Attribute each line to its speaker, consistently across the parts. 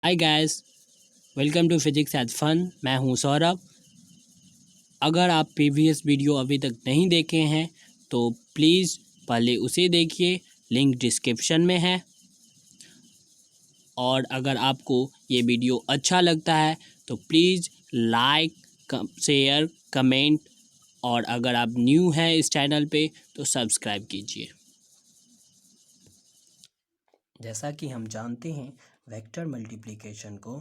Speaker 1: Hi guys, welcome to physics as fun. मैं हूं सौरभ। अगर आप प्रीवियस वीडियो अभी तक नहीं देखे हैं तो प्लीज़ पहले उसे देखिए, लिंक डिस्क्रिप्शन में है। और अगर आपको ये वीडियो अच्छा लगता है तो प्लीज़ लाइक, शेयर, कमेंट और अगर आप न्यू हैं इस चैनल पे तो सब्सक्राइब कीजिए। जैसा कि हम जानते हैं, वेक्टर मल्टीप्लिकेशन को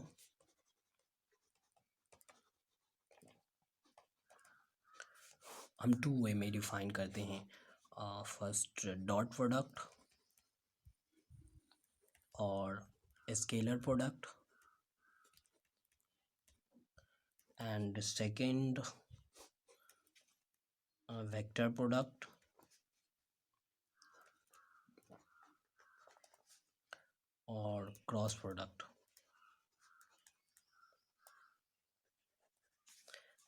Speaker 1: हम टू वे में डिफाइन करते हैं। फर्स्ट डॉट प्रोडक्ट और scalar product, and second vector product और क्रॉस प्रोडक्ट।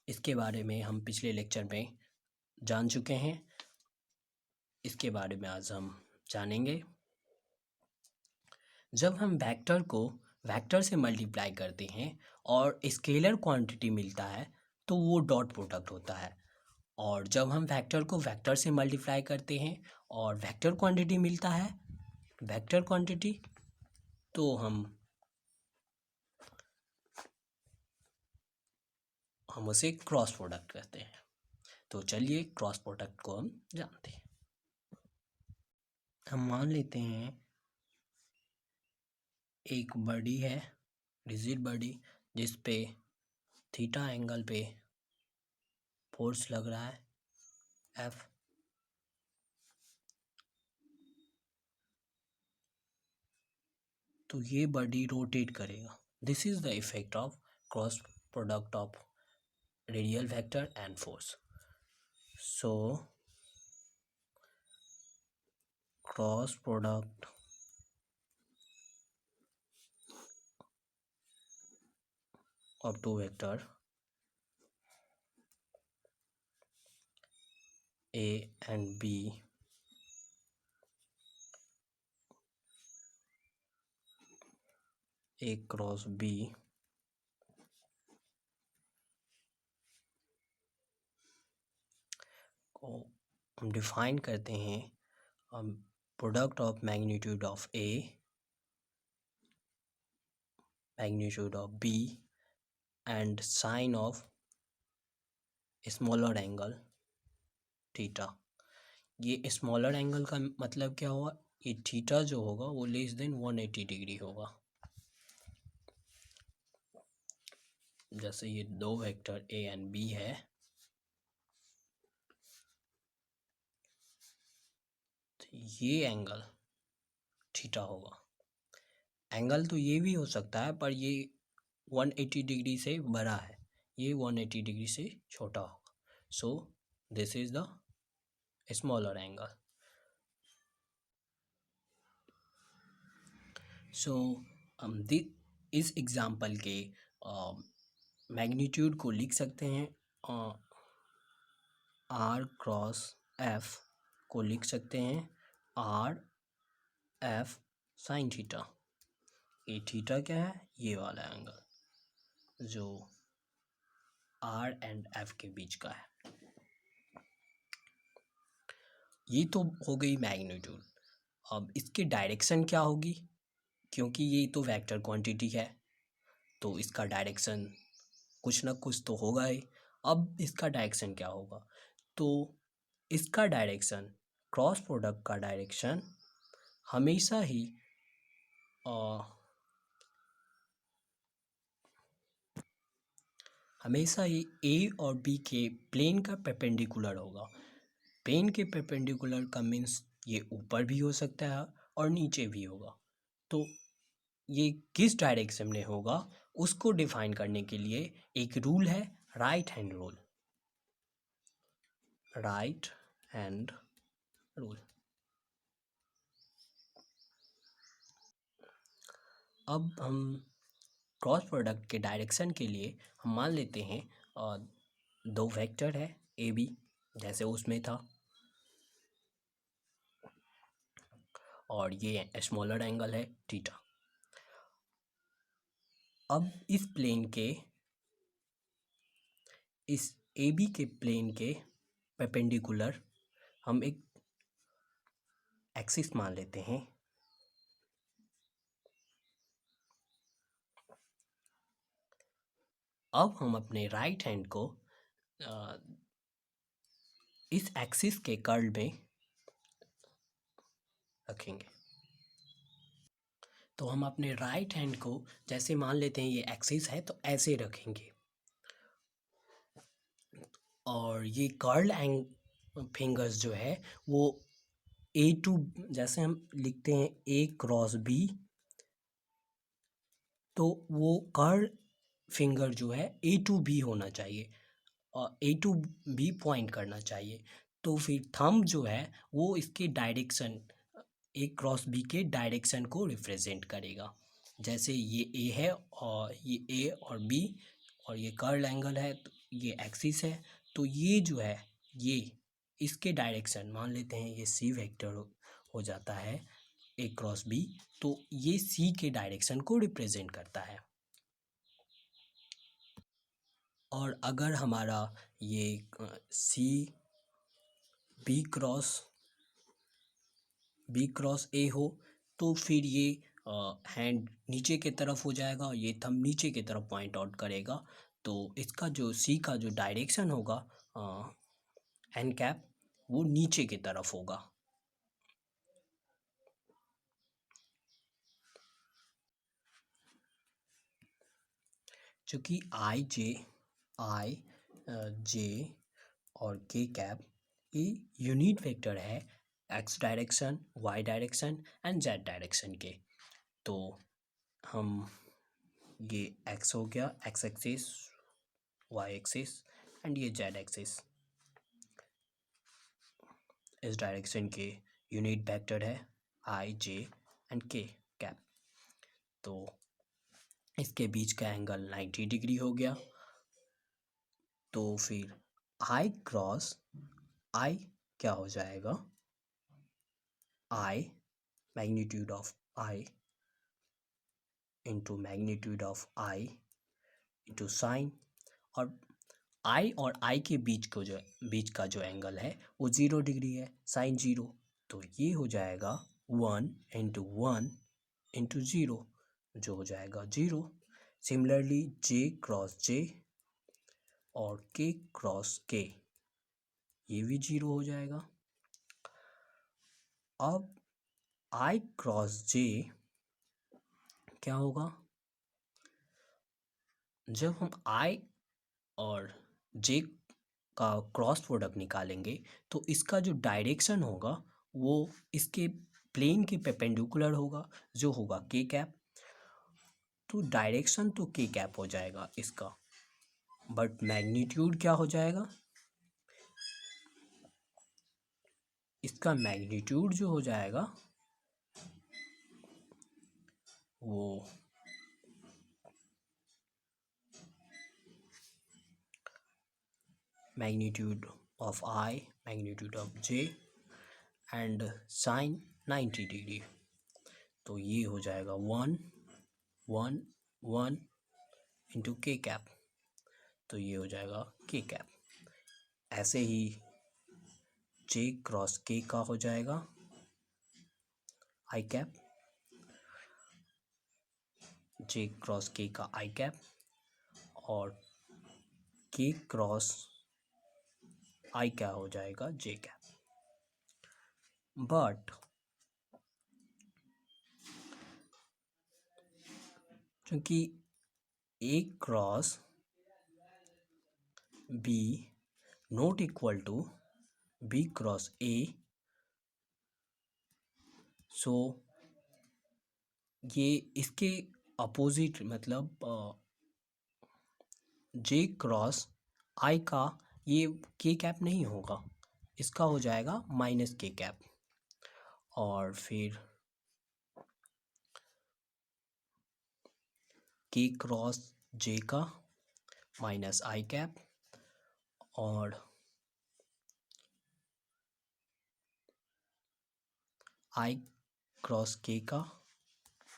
Speaker 1: इसके बारे में हम पिछले लेक्चर में जान चुके हैं। इसके बारे में आज हम जानेंगे। जब हम वेक्टर को वेक्टर से मल्टीप्लाई करते हैं और स्केलर क्वांटिटी मिलता है तो वो डॉट प्रोडक्ट होता है। और जब हम वेक्टर को वेक्टर से मल्टीप्लाई करते हैं और वेक्टर क्वांटिटी मिलता है, वेक्टर क्वांटिटी, तो हम उसे क्रॉस प्रोडक्ट कहते हैं। तो चलिए क्रॉस प्रोडक्ट को हम जानते हैं। हम मान लेते हैं एक बॉडी है, रिजिड बॉडी, जिस पे थीटा एंगल पे फोर्स लग रहा है F। तो ये बॉडी रोटेट करेगा। This is the effect of cross product of radial vector and force. So cross product of two vector A and B A cross B को हम डिफाइन करते हैं product of magnitude of A, magnitude of B and sine of smaller angle theta. ये smaller angle का मतलब क्या हुआ? ये थीटा जो होगा वो लेस देन 180 डिग्री होगा। जैसे ये दो वेक्टर A एंड B है, तो ये एंगल थीटा होगा। एंगल तो ये भी हो सकता है पर ये 180 डिग्री से बड़ा है, ये 180 डिग्री से छोटा होगा। So this is the smaller angle. So इस एग्जाम्पल के मैग्नीट्यूड को लिख सकते हैं, आर क्रॉस एफ को लिख सकते हैं आर एफ साइन थीटा। ये थीटा क्या है? ये वाला एंगल जो आर एंड एफ के बीच का है। ये तो हो गई मैग्नीट्यूड। अब इसकी डायरेक्शन क्या होगी? क्योंकि ये तो वेक्टर क्वांटिटी है तो इसका डायरेक्शन कुछ ना कुछ तो होगा ही। अब इसका डायरेक्शन क्या होगा? तो इसका डायरेक्शन, क्रॉस प्रोडक्ट का डायरेक्शन हमेशा ही ए और बी के प्लेन का परपेंडिकुलर होगा। प्लेन के परपेंडिकुलर का मीन्स ये ऊपर भी हो सकता है और नीचे भी होगा। तो ये किस डायरेक्शन में होगा उसको डिफाइन करने के लिए एक रूल है, right hand rule. Right hand rule. अब हम क्रॉस प्रोडक्ट के डायरेक्शन के लिए हम मान लेते हैं दो वेक्टर है ए बी, जैसे उसमें था, और ये स्मॉलर एंगल है थीटा। अब इस प्लेन के, इस ए बी के प्लेन के परपेंडिकुलर हम एक एक्सिस मान लेते हैं। अब हम अपने राइट हैंड को इस एक्सिस के कर्ल में रखेंगे। तो हम अपने राइट हैंड को जैसे मान लेते हैं ये एक्सिस है तो ऐसे रखेंगे, और ये कर्ल एंड फिंगर्स जो है वो ए टू, जैसे हम लिखते हैं ए क्रॉस बी, तो वो कर्ल फिंगर जो है ए टू बी होना चाहिए और ए टू बी पॉइंट करना चाहिए। तो फिर थंब जो है वो इसके डायरेक्शन, ए क्रॉस बी के डायरेक्शन को रिप्रेजेंट करेगा। जैसे ये ए है और ये ए और बी और ये कर्ल एंगल है, तो ये एक्सिस है, तो ये जो है ये इसके डायरेक्शन मान लेते हैं, ये सी वेक्टर हो जाता है ए क्रॉस बी, तो ये सी के डायरेक्शन को रिप्रेजेंट करता है। और अगर हमारा ये सी बी क्रॉस ए हो तो फिर ये हैंड नीचे की तरफ हो जाएगा और ये थंब नीचे की तरफ पॉइंट आउट करेगा। तो इसका जो सी का जो डायरेक्शन होगा एन कैप, वो नीचे की तरफ होगा। चूँकि आई जे और के कैप ये यूनिट वेक्टर है X direction, Y direction and Z direction के। तो हम ये एक्स हो गया, X axis, Y axis and ये जेड एक्सिस, इस डायरेक्शन के यूनिट वेक्टर है आई जे एंड के कैप। तो इसके बीच का एंगल 90 डिग्री हो गया। तो फिर आई क्रॉस आई क्या हो जाएगा, I magnitude of I into magnitude of I into sine, और आई के बीच का जो एंगल है वो 0 डिग्री है, साइन 0, तो ये हो जाएगा 1 इंटू 1 इंटू 0, जो हो जाएगा 0। सिमिलरली जे क्रॉस जे और के क्रॉस के, ये भी 0 हो जाएगा। अब आई क्रॉस जे क्या होगा, जब हम आई और जे का क्रॉस प्रोडक्ट निकालेंगे तो इसका जो डायरेक्शन होगा वो इसके प्लेन के परपेंडिकुलर होगा, जो होगा के कैप। तो डायरेक्शन तो के कैप हो जाएगा इसका, बट मैग्नीट्यूड क्या हो जाएगा, इसका मैग्नीट्यूड जो हो जाएगा वो magnitude of I, magnitude of J and sine 90 degree, तो ये हो जाएगा 1 इंटू के कैप, तो ये हो जाएगा के कैप। ऐसे ही जे क्रॉस के का हो जाएगा आई कैप, जे क्रॉस के का आई कैप, और के क्रॉस आई क्या हो जाएगा जे कैप। बट क्योंकि A cross B not equal to B cross A, so ये इसके अपोजिट, मतलब जे क्रॉस आई का ये के कैप नहीं होगा, इसका हो जाएगा माइनस के कैप। और फिर के क्रॉस जे का माइनस आई कैप, और आई क्रॉस के का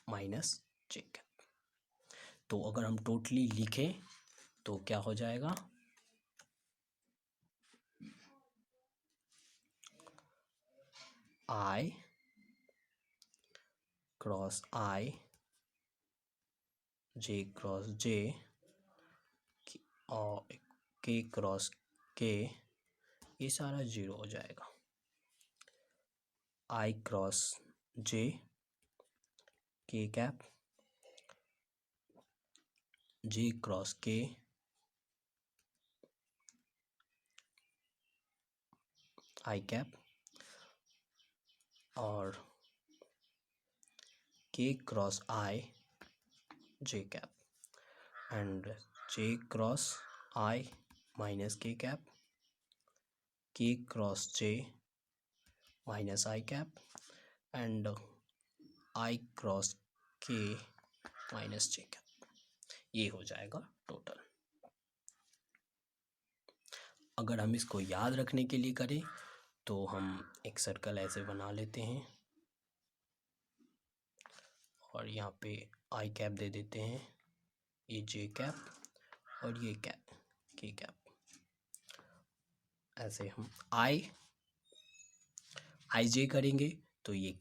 Speaker 1: माइनस जे कैप। तो अगर हम टोटली लिखें तो क्या हो जाएगा, I cross I, J cross J और K क्रॉस K, ये सारा 0 हो जाएगा। I cross J, K cap, J cross K, I cap, और K cross I, J cap, and J cross I minus K cap, K cross J minus I cap, and I cross K minus J cap. ये हो जाएगा total. अगर हम इसको याद रखने के लिए करें तो हम एक सर्कल ऐसे बना लेते हैं और यहाँ पे I कैप दे देते हैं, ये J कैप और ये कैप K कैप। ऐसे हम I J करेंगे तो ये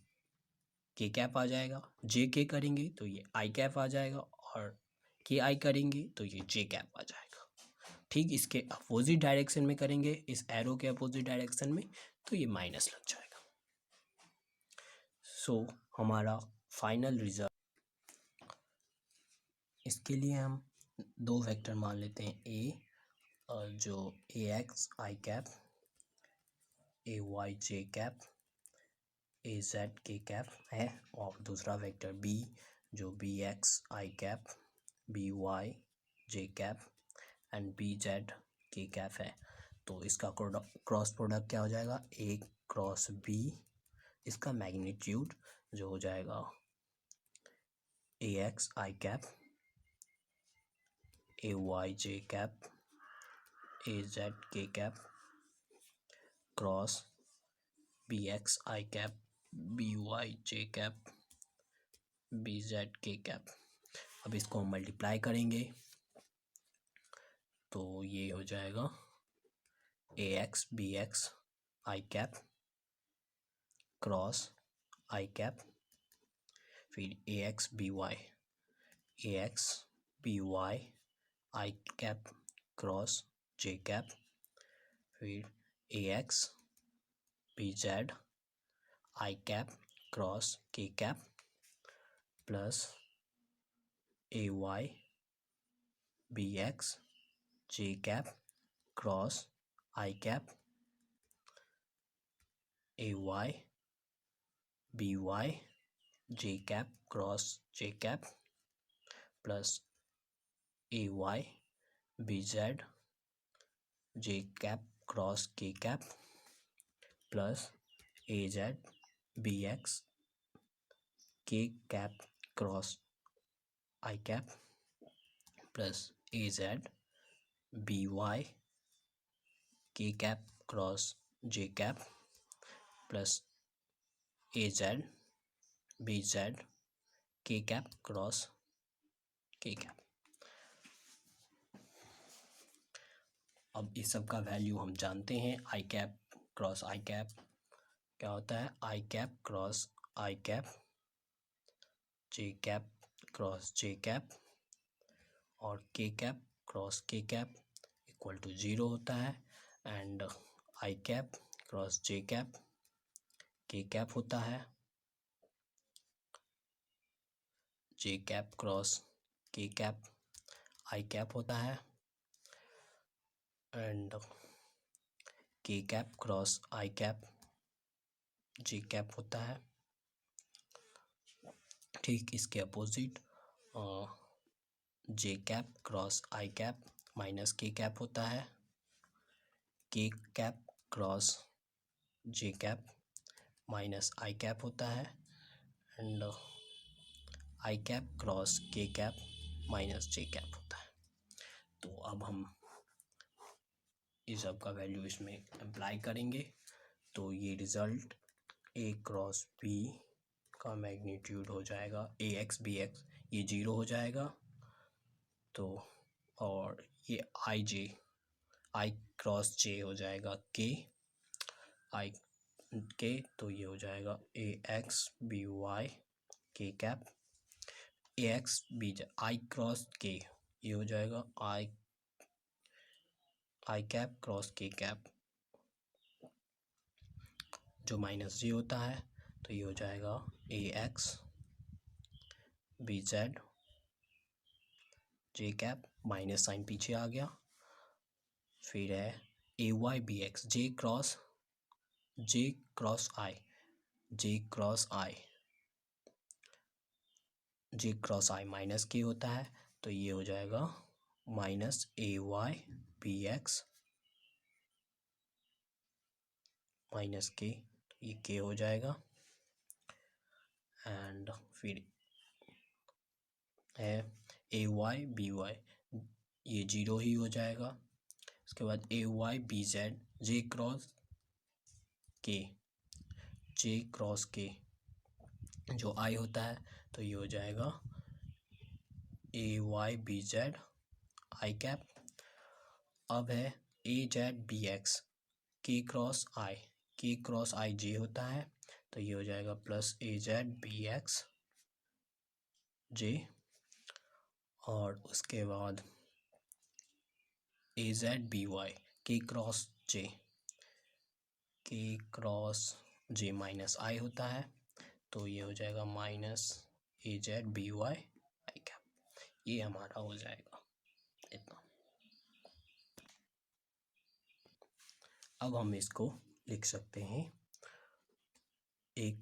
Speaker 1: K कैप आ जाएगा, J K करेंगे तो ये I कैप आ जाएगा, और K I करेंगे तो ये J कैप आ जाएगा। ठीक इसके अपोजिट डायरेक्शन में करेंगे, इस एरो के अपोजिट डायरेक्शन में, तो ये माइनस लग जाएगा। सो हमारा फाइनल रिजल्ट, इसके लिए हम दो वेक्टर मान लेते हैं, A और जो AX I cap, AY J cap, AZ K cap है, और दूसरा वेक्टर B जो BX I cap, BY J cap and BZ K cap है। तो इसका क्रॉस प्रोडक्ट क्या हो जाएगा, A क्रॉस B, इसका मैग्नीट्यूड जो हो जाएगा AX I cap, AY J cap, AZ K cap cross BX I cap, BY J cap, BZ K cap. अब इसको हम मल्टीप्लाई करेंगे तो ये हो जाएगा AX BX I cap cross I cap, फिर AX BY I cap cross J cap, फिर AX BZ I cap cross K cap, plus AY BX J cap cross I cap, AY BY J cap cross J cap, plus AY BZ J cap cross K cap, plus AZ BX K cap cross I cap, plus AZ BY K cap cross J cap, plus AZ BZ K cap cross K cap. अब इस सब का value हम जानते हैं, I cap cross I cap क्या होता है, I cap cross I cap, J cap cross J cap और K cap cross K cap equal to 0 होता है, and I cap cross J cap K cap होता है, J cap cross K cap I cap होता है, and K cap cross I cap J cap होता है। ठीक इसके opposite J cap cross I cap minus K cap होता है, K cap cross J cap minus I cap होता है, and I cap cross K cap minus J cap होता है। तो अब हम इस सब का वैल्यू इसमें अप्लाई करेंगे तो ये रिज़ल्ट A क्रॉस B का मैग्नीट्यूड हो जाएगा AX BX, ये 0 हो जाएगा, तो और ये आई क्रॉस जे हो जाएगा के आई के, तो ये हो जाएगा A X B Y K cap, A X B I cross K, ये हो जाएगा I cap cross K cap, जो माइनस जे होता है, तो ये हो जाएगा A X B Z J cap, minus sine पीछे आ गया, फिर है A Y B X J cross I J cross I minus K होता है, तो ये हो जाएगा minus A Y B X minus के, तो ये के हो जाएगा। एंड फिर है ए वाई बी वाई, ये जीरो ही हो जाएगा। उसके बाद A Y B Z J cross K जो आई होता है, तो ये हो जाएगा A Y B Z I cap. अब है A Z B X K cross I J होता है, तो ये हो जाएगा plus A Z B X J, और उसके बाद ए जेड बी वाई के क्रॉस जे माइनस आई होता है, तो ये हो जाएगा minus A Z B Y I cap. ये हमारा हो जाएगा इतना। अब हम इसको लिख सकते हैं एक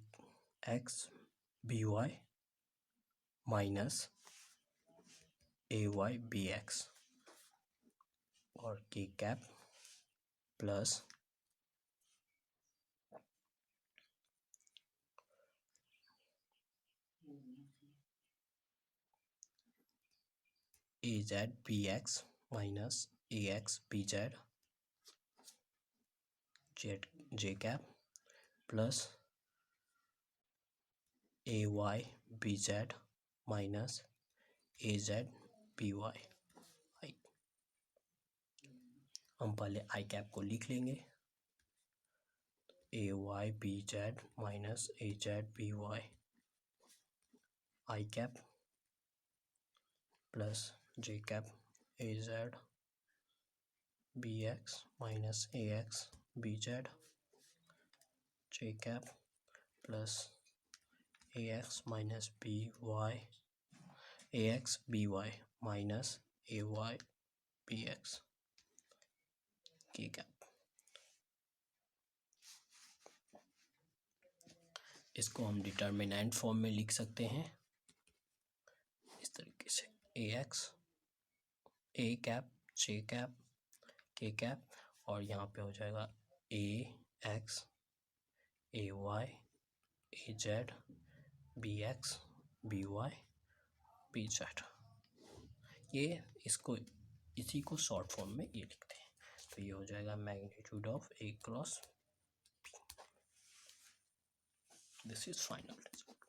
Speaker 1: X B Y minus A Y B X और K cap plus A Z B X minus A X B Z J cap plus A Y B Z minus A Z B Y I. हम पहले I cap को लिख लेंगे, A Y B Z minus A Z B Y I cap plus J cap A Z B X minus A X B Z J cap plus A x minus B Y A X B Y minus A Y B X के cap. इसको हम determinant form में लिख सकते हैं इस तरीके से, A X A cap J cap K cap, और यहाँ पे हो जाएगा A X A Y A Z B X B Y B Z. ये इसको इसी को शॉर्ट फॉर्म में ये लिखते हैं, तो ये हो जाएगा magnitude of A cross B. This is final result.